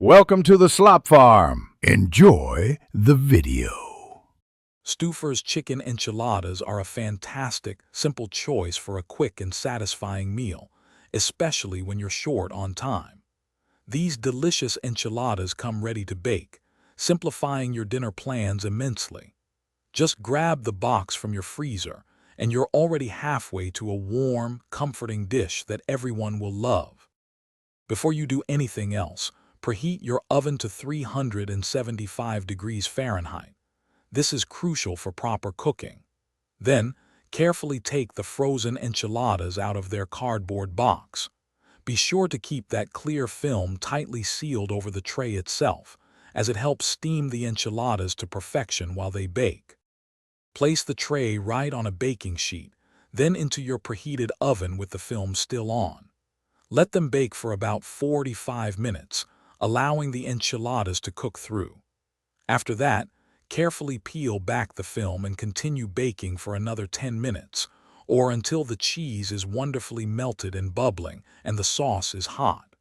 Welcome to the Slop Farm. Enjoy the video. Stouffer's chicken enchiladas are a fantastic, simple choice for a quick and satisfying meal, especially when you're short on time. These delicious enchiladas come ready to bake, simplifying your dinner plans immensely. Just grab the box from your freezer, and you're already halfway to a warm, comforting dish that everyone will love. Before you do anything else, preheat your oven to 375 degrees Fahrenheit. This is crucial for proper cooking. Then, carefully take the frozen enchiladas out of their cardboard box. Be sure to keep that clear film tightly sealed over the tray itself, as it helps steam the enchiladas to perfection while they bake. Place the tray right on a baking sheet, then into your preheated oven with the film still on. Let them bake for about 45 minutes, allowing the enchiladas to cook through. After that, carefully peel back the film and continue baking for another 10 minutes, or until the cheese is wonderfully melted and bubbling and the sauce is hot.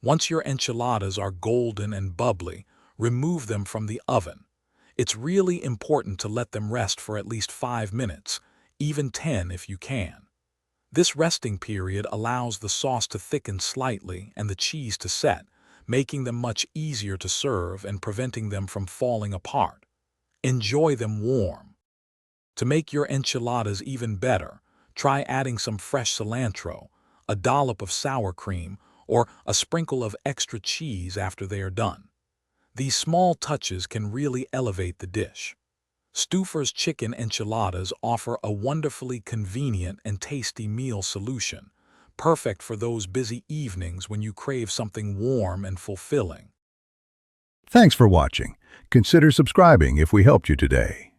Once your enchiladas are golden and bubbly, remove them from the oven. It's really important to let them rest for at least 5 minutes, even 10 if you can. This resting period allows the sauce to thicken slightly and the cheese to set, making them much easier to serve and preventing them from falling apart. Enjoy them warm. To make your enchiladas even better, try adding some fresh cilantro, a dollop of sour cream, or a sprinkle of extra cheese after they are done. These small touches can really elevate the dish. Stouffer's chicken enchiladas offer a wonderfully convenient and tasty meal solution, perfect for those busy evenings when you crave something warm and fulfilling. Thanks for watching. Consider subscribing if we helped you today.